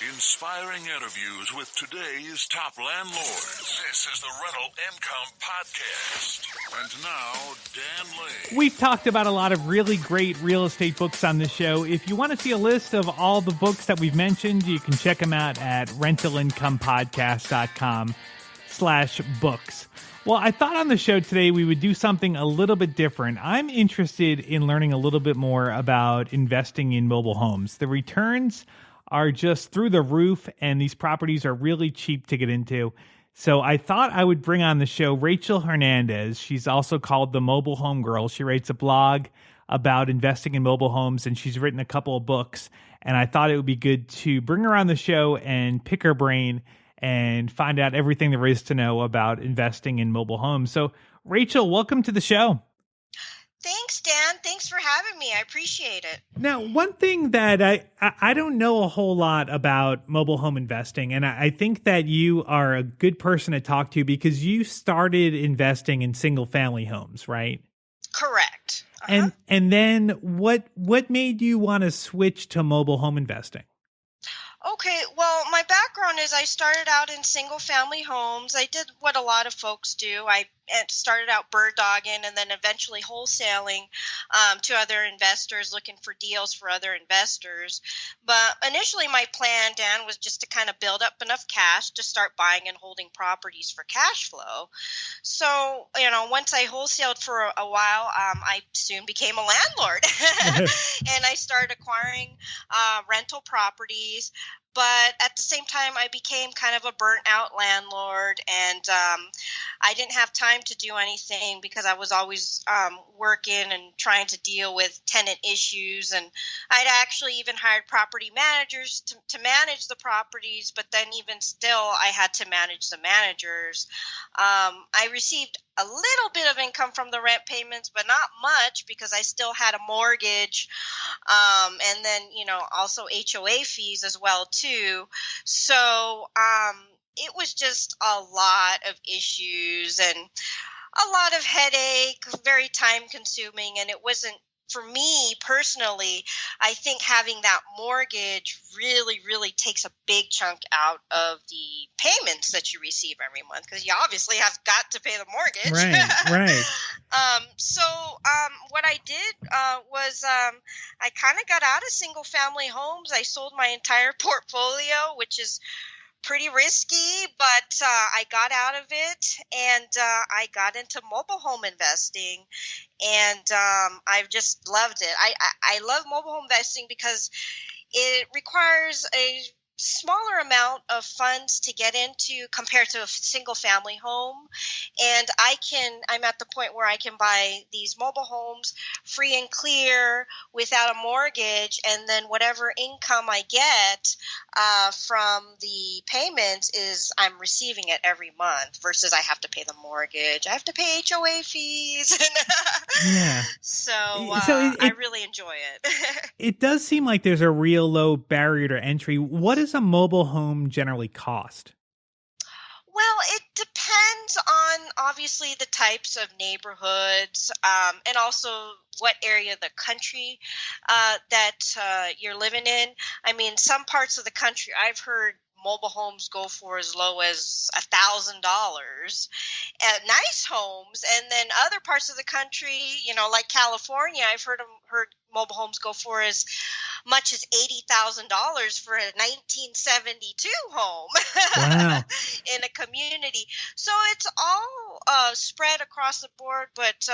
Inspiring interviews with today's top landlords. This is the Rental Income Podcast. And now, Dan Lee. We've talked about a lot of really great real estate books on this show. If you want to see a list of all the books that we've mentioned, you can check them out at rentalincomepodcast.com/books. Well, I thought on the show today we would do something a little bit different. I'm interested in learning a little bit more about investing in mobile homes. The returns are just through the roof, and these properties are really cheap to get into. So I thought I would bring on the show Rachel Hernandez. She's also called the Mobile Home Girl. She writes a blog about investing in mobile homes, and she's written a couple of books. And I thought it would be good to bring her on the show and pick her brain and find out everything there is to know about investing in mobile homes. So, Rachel, welcome to the show. Thanks, Dan. Thanks for having me. I appreciate it. Now, one thing that I don't know a whole lot about mobile home investing, and I think that you are a good person to talk to because you started investing in single-family homes, right? Correct. Uh-huh. And then what made you want to switch to mobile home investing? Okay, well, my background is I started out in single-family homes. I did what a lot of folks do. I started out bird dogging and then eventually wholesaling to other investors, looking for deals for other investors. But initially my plan, Dan, was just to kind of build up enough cash to start buying and holding properties for cash flow. So, once I wholesaled for a while, I soon became a landlord and I started acquiring rental properties. But at the same time, I became kind of a burnt out landlord, and I didn't have time to do anything because I was always working and trying to deal with tenant issues. And I'd actually even hired property managers to manage the properties, but then even still, I had to manage the managers. I received a little bit of income from the rent payments, but not much because I still had a mortgage, and then, also HOA fees as well too. So it was just a lot of issues and a lot of headache, very time consuming, and it wasn't, for me personally, I think having that mortgage really, really takes a big chunk out of the payments that you receive every month because you obviously have got to pay the mortgage. Right. So what I did was I kind of got out of single family homes. I sold my entire portfolio, which is pretty risky, but I got out of it and I got into mobile home investing, and I've just loved it. I love mobile home investing because it requires a smaller amount of funds to get into compared to a single family home. And I'm at the point where I can buy these mobile homes free and clear without a mortgage. And then whatever income I get from the payments is I'm receiving it every month versus I have to pay the mortgage. I have to pay HOA fees. Yeah. So I really enjoy it. It does seem like there's a real low barrier to entry. What does a mobile home generally cost? Well, it depends on obviously the types of neighborhoods and also what area of the country that you're living in. I mean, some parts of the country I've heard mobile homes go for as low as $1,000 at nice homes, and then other parts of the country, like California, I've heard mobile homes go for as much as $80,000 for a 1972 home. Wow. In a community. So it's all spread across the board. But,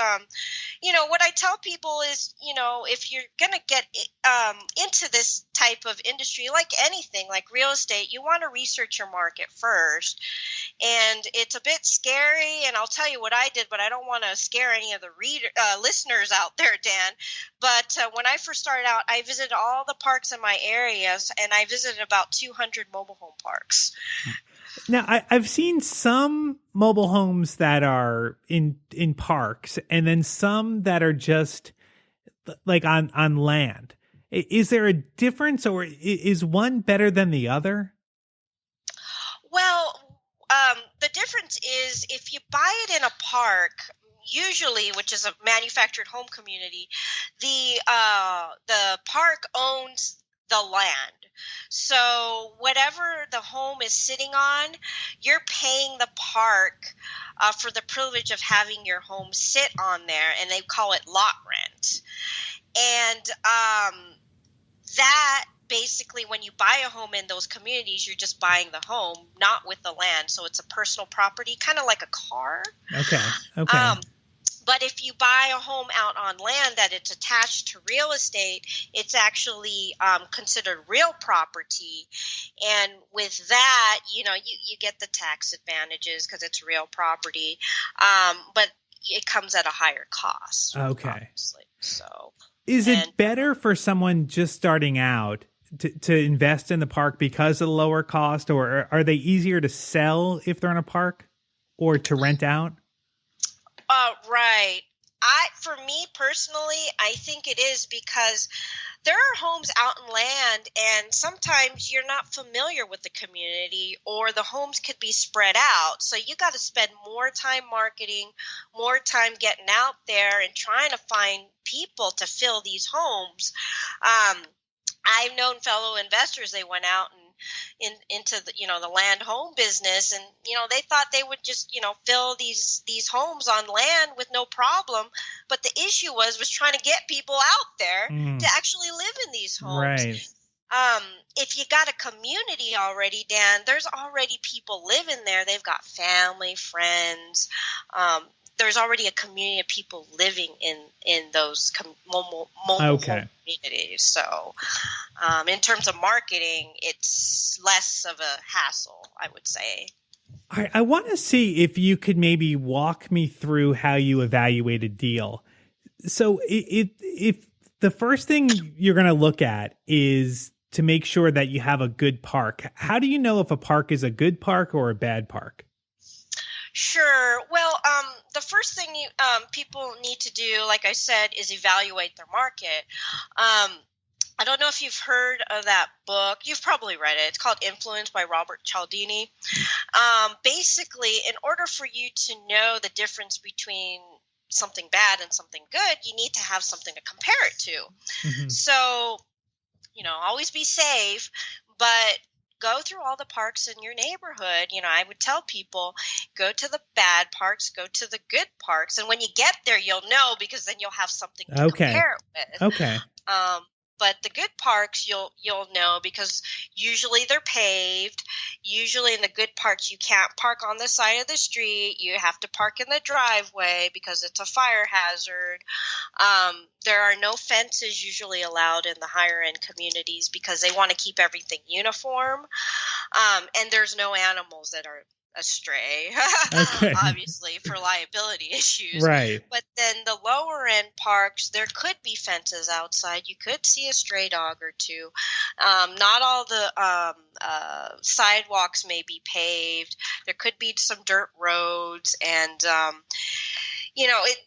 what I tell people is, if you're going to get into this type of industry, like anything, like real estate, you want to research your market first. And it's a bit scary. And I'll tell you what I did, but I don't want to scare any of the listeners out there, Dan. But when I first started out, I visited all the parks in my areas, and I visited about 200 mobile home parks. Now, I've seen some mobile homes that are in parks, and then some that are just like on land. Is there a difference, or is one better than the other? Well, the difference is if you buy it in a park, usually, which is a manufactured home community, the park owns the land. So whatever the home is sitting on, you're paying the park for the privilege of having your home sit on there, and they call it lot rent. And that basically, when you buy a home in those communities, you're just buying the home, not with the land. So it's a personal property, kind of like a car. Okay. But if you buy a home out on land that it's attached to real estate, it's actually considered real property. And with that, you get the tax advantages because it's real property. But it comes at a higher cost. Okay. Obviously. So is it better for someone just starting out to invest in the park because of the lower cost, or are they easier to sell if they're in a park or to rent out? Right. For me personally, I think it is because there are homes out in land, and sometimes you're not familiar with the community, or the homes could be spread out. So you got to spend more time marketing, more time getting out there and trying to find people to fill these homes. I've known fellow investors, they went out and into the the land home business, and they thought they would just fill these homes on land with no problem, but the issue was trying to get people out there to actually live in these homes. Right. If you got a community already, Dan, there's already people living there. They've got family, friends. There's already a community of people living in those mobile home communities. So in terms of marketing, it's less of a hassle, I would say. I want to see if you could maybe walk me through how you evaluate a deal. So if the first thing you're going to look at is to make sure that you have a good park, how do you know if a park is a good park or a bad park? Sure. Well, the first thing people need to do, like I said, is evaluate their market. I don't know if you've heard of that book. You've probably read it. It's called Influence by Robert Cialdini. Basically, in order for you to know the difference between something bad and something good, you need to have something to compare it to. Mm-hmm. So, always be safe, but go through all the parks in your neighborhood. I would tell people, go to the bad parks, go to the good parks. And when you get there, you'll know, because then you'll have something to compare it with. Okay. But the good parks, you'll know, because usually they're paved. Usually in the good parks, you can't park on the side of the street. You have to park in the driveway because it's a fire hazard. There are no fences usually allowed in the higher end communities because they want to keep everything uniform. And there's no animals that are astray, obviously, for liability issues. Right. But then the lower end parks, there could be fences outside. You could see a stray dog or two. Not all the sidewalks may be paved. There could be some dirt roads, and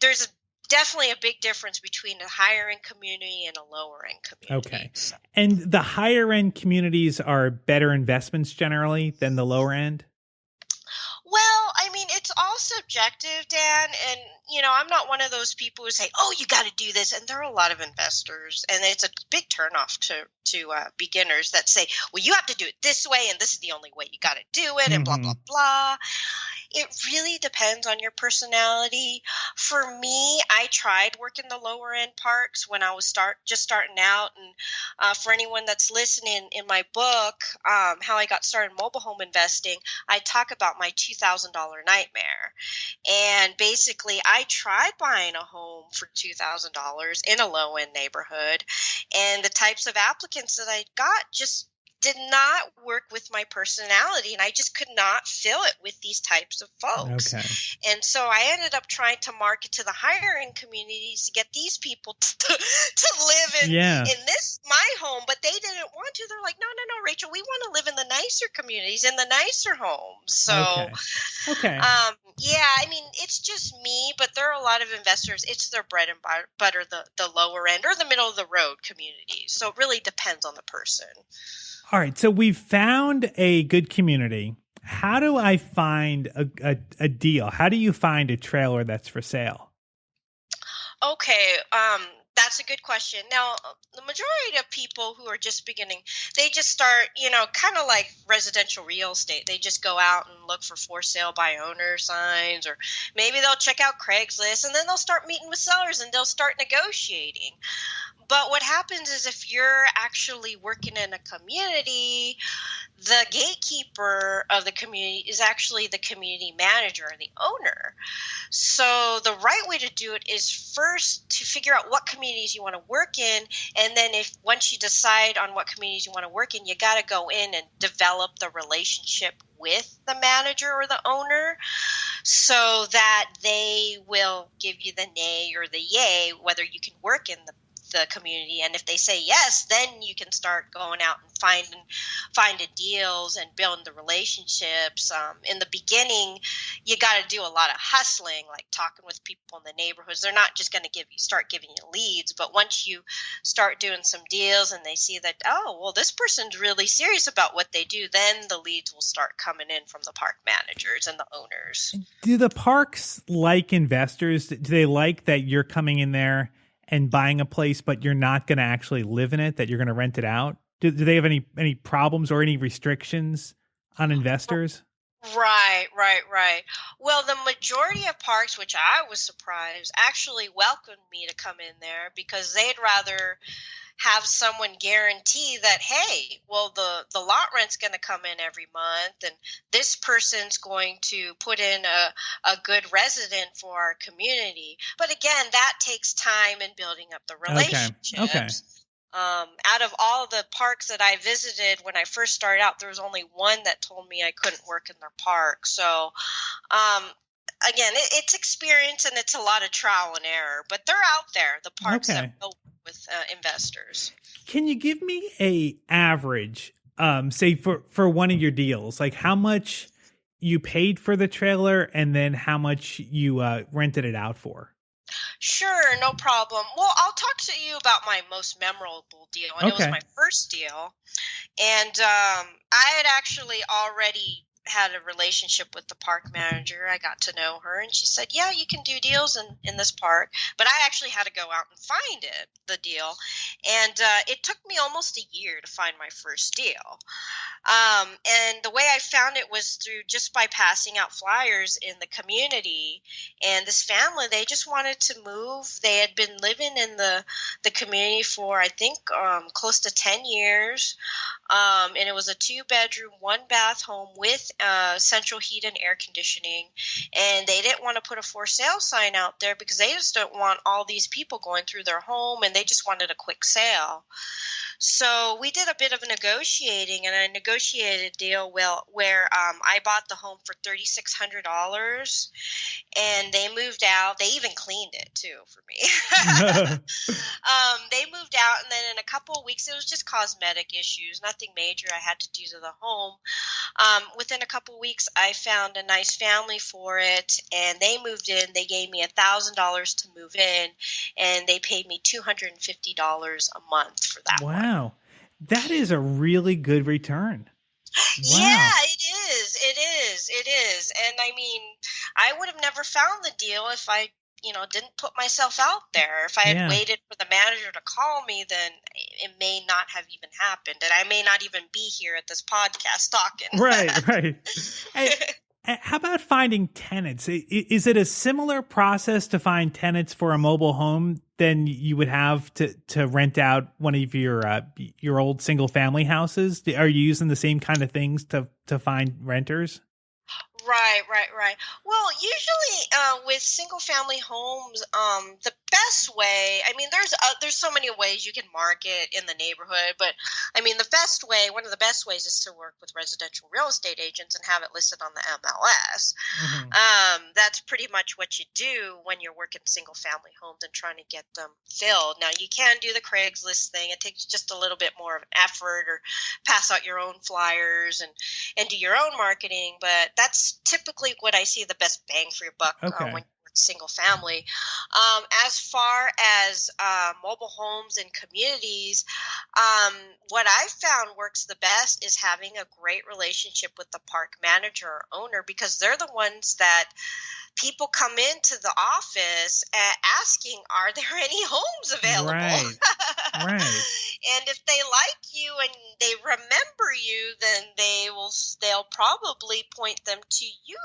there's definitely a big difference between a higher end community and a lower end community. Okay. So. And the higher end communities are better investments generally than the lower end? Well, I mean, it's all subjective, Dan, and I'm not one of those people who say, "Oh, you got to do this." And there are a lot of investors, and it's a big turnoff to beginners that say, "Well, you have to do it this way, and this is the only way you got to do it," and blah blah blah. It really depends on your personality. For me, I tried working the lower end parks when I was just starting out. And for anyone that's listening, in my book, How I Got Started in Mobile Home Investing, I talk about my $2,000 nightmare. And basically, I tried buying a home for $2,000 in a low end neighborhood. And the types of applicants that I got just did not work with my personality, and I just could not fill it with these types of folks. Okay. And so I ended up trying to market to the higher end communities to get these people to live in this my home, but they didn't want to. They're like, no, Rachel, we want to live in the nicer communities, in the nicer homes. So, okay. I mean, it's just me, but there are a lot of investors. It's their bread and butter, the lower end or the middle of the road communities. So it really depends on the person. All right, so we've found a good community. How do I find a deal? How do you find a trailer that's for sale? Okay, That's a good question. Now, the majority of people who are just beginning, they just start, kind of like residential real estate. They just go out and look for sale by owner signs, or maybe they'll check out Craigslist, and then they'll start meeting with sellers and they'll start negotiating. But what happens is if you're actually working in a community, the gatekeeper of the community is actually the community manager and the owner. So the right way to do it is first to figure out what communities you want to work in. And then once you decide on what communities you want to work in, you got to go in and develop the relationship with the manager or the owner so that they will give you the nay or the yay, whether you can work in the community. And if they say yes, then you can start going out and finding deals and building the relationships. In the beginning, you got to do a lot of hustling, like talking with people in the neighborhoods. They're not just going to start giving you leads, but once you start doing some deals and they see that, oh, well, this person's really serious about what they do, then the leads will start coming in from the park managers and the owners. Do the parks like investors? Do they like that you're coming in there and buying a place, but you're not going to actually live in it, that you're going to rent it out? Do they have any problems or any restrictions on investors? Right. Well, the majority of parks, which I was surprised, actually welcomed me to come in there because they'd rather have someone guarantee that, hey, well, the lot rent's going to come in every month, and this person's going to put in a good resident for our community. But again, that takes time in building up the relationships. Okay. Out of all the parks that I visited when I first started out, there was only one that told me I couldn't work in their park. So, again, it's experience and it's a lot of trial and error, but they're out there, the parks that will with investors. Can you give me a average, say for one of your deals, like how much you paid for the trailer and then how much you rented it out for? Sure, no problem. Well, I'll talk to you about my most memorable deal, and it was my first deal. And I had actually already had a relationship with the park manager. I got to know her, and she said, yeah, you can do deals in this park. But I actually had to go out and find the deal. And it took me almost a year to find my first deal. And the way I found it was through just by passing out flyers in the community. And this family, they just wanted to move. They had been living in the community for, I think, close to 10 years. And it was a 2-bedroom, 1-bath home with central heat and air conditioning. And they didn't want to put a for sale sign out there because they just don't want all these people going through their home, and they just wanted a quick sale. So we did a bit of negotiating, and I negotiated a deal where I bought the home for $3,600, and they moved out. They even cleaned it too for me. They moved out, and then in a couple of weeks, it was just cosmetic issues, nothing major I had to do to the home. Within a couple of weeks, I found a nice family for it, and they moved in. They gave me $1,000 to move in, and they paid me $250 a month for that. Wow. That is a really good return. Wow. Yeah, it is. And I mean, I would have never found the deal if I, didn't put myself out there. If I had waited for the manager to call me, then it may not have even happened. And I may not even be here at this podcast talking. Right. Hey, how about finding tenants? Is it a similar process to find tenants for a mobile home than you would have to rent out one of your old single family houses? Are you using the same kind of things to find renters? Right. Well, usually with single family homes, the best way, I mean, there's so many ways you can market in the neighborhood, but I mean, one of the best ways is to work with residential real estate agents and have it listed on the MLS. Mm-hmm. That's pretty much what you do when you're working single family homes and trying to get them filled. Now, you can do the Craigslist thing. It takes just a little bit more of an effort, or pass out your own flyers and do your own marketing, but that's typically what I see the best bang for your buck when you're working single family. As far as mobile homes and communities, what I've found works the best is having a great relationship with the park manager or owner, because they're the ones that people come into the office asking, are there any homes available? Right. Right. And if they like you and they remember you, then they'll probably point them to you.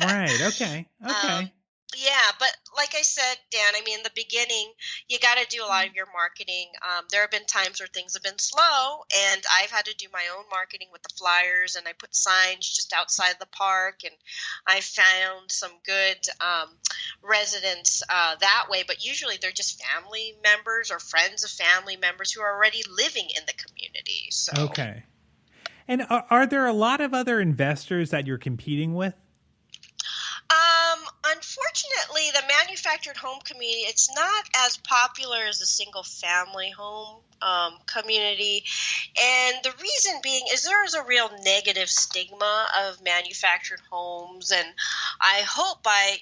Right. Okay. Okay. Yeah, but like I said, Dan, I mean, in the beginning, you got to do a lot of your marketing. There have been times where things have been slow, and I've had to do my own marketing with the flyers, and I put signs just outside the park, and I found some good residents that way. But usually they're just family members or friends of family members who are already living in the community. So. Okay. And are there a lot of other investors that you're competing with? Unfortunately, the manufactured home community, it's not as popular as the single family home community. And the reason being is there is a real negative stigma of manufactured homes. And I hope by,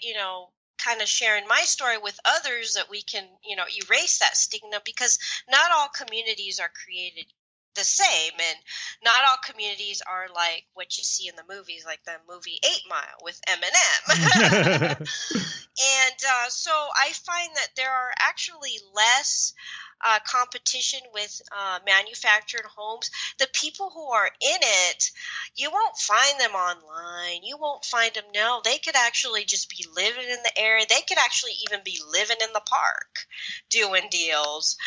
kind of sharing my story with others that we can, erase that stigma, because not all communities are created the same, and not all communities are like what you see in the movies, like the movie 8 Mile with Eminem. And so I find that there are actually less competition with manufactured homes. The people who are in it, you won't find them online. You won't find them. No, they could actually just be living in the area. They could actually even be living in the park doing deals.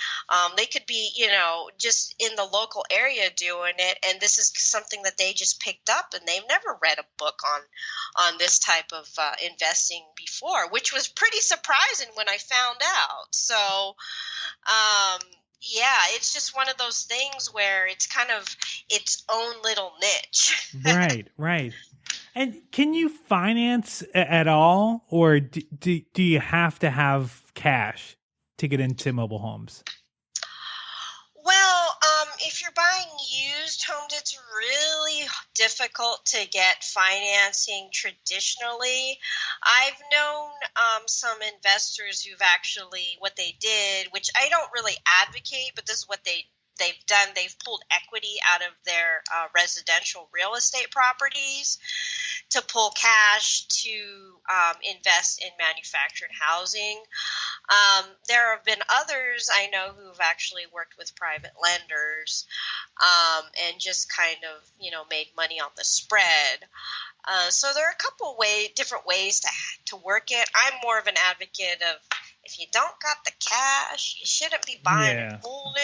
They could be, just in the local area doing it. And this is something that they just picked up, and they've never read a book on this type of investing before, which was pretty surprising when I found out. So, yeah, it's just one of those things where it's kind of its own little niche. Right, right. And can you finance at all, or do you have to have cash to get into mobile homes? Well, if you're buying used homes, it's really difficult to get financing traditionally. I've known some investors who've actually, what they did, which I don't really advocate, but this is what they've done. They've pulled equity out of their residential real estate properties to pull cash to invest in manufactured housing. There have been others I know who've actually worked with private lenders and just kind of, made money on the spread. So there are a couple different ways to work it. I'm more of an advocate of, if you don't got the cash, you shouldn't be buying and holding.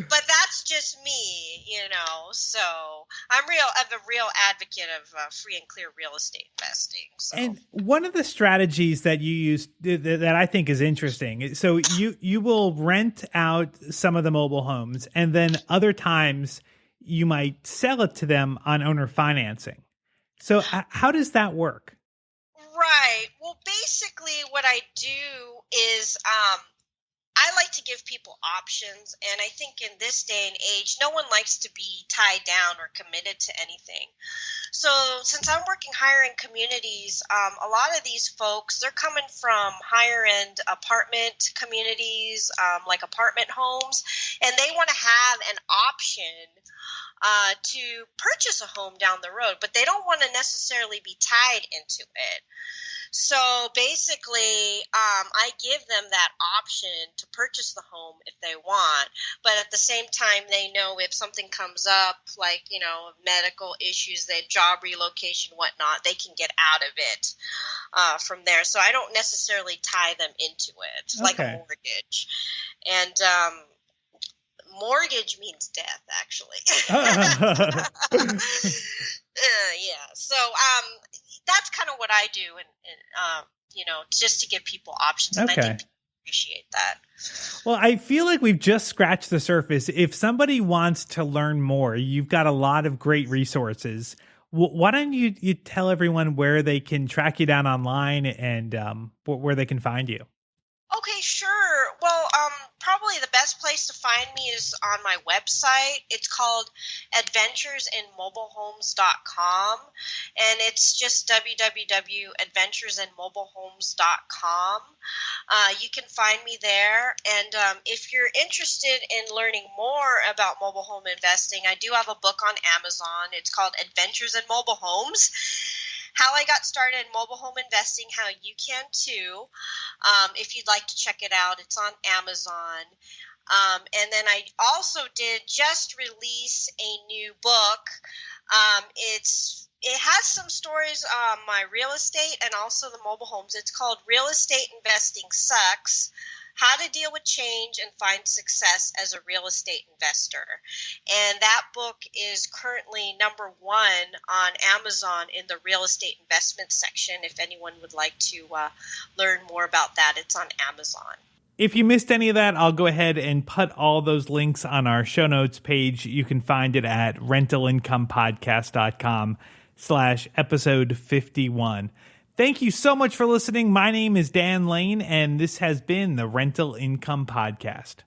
But that's just me, So I'm a real advocate of free and clear real estate investing. So. And one of the strategies that you use that I think is interesting. So you will rent out some of the mobile homes, and then other times you might sell it to them on owner financing. So how does that work? Right. Well, basically what I do is I like to give people options. And I think in this day and age, no one likes to be tied down or committed to anything. So since I'm working higher end communities, a lot of these folks, they're coming from higher end apartment communities, like apartment homes, and they want to have an option to purchase a home down the road, but they don't want to necessarily be tied into it. So basically, I give them that option to purchase the home if they want, but at the same time, they know if something comes up, like, medical issues, their job relocation, whatnot, they can get out of it from there. So I don't necessarily tie them into it, like a mortgage. And mortgage means death, actually. Yeah. So that's kind of what I do, and just to give people options. And I think people appreciate that. Well, I feel like we've just scratched the surface. If somebody wants to learn more, you've got a lot of great resources. Why don't you tell everyone where they can track you down online and where they can find you? Okay, sure. Well, probably probably the best place to find me is on my website. It's called adventuresinmobilehomes.com, and it's just www.adventuresinmobilehomes.com. You can find me there, and if you're interested in learning more about mobile home investing, I do have a book on Amazon. It's called Adventures in Mobile Homes: How I Got Started in Mobile Home Investing, How You Can Too. If you'd like to check it out, it's on Amazon. And then I also did just release a new book. It has some stories on my real estate and also the mobile homes. It's called Real Estate Investing Sucks: How to Deal with Change and Find Success as a Real Estate Investor. And that book is currently number 1 on Amazon in the real estate investment section. If anyone would like to learn more about that, it's on Amazon. If you missed any of that, I'll go ahead and put all those links on our show notes page. You can find it at rentalincomepodcast.com/episode 51. Thank you so much for listening. My name is Dan Lane, and this has been the Rental Income Podcast.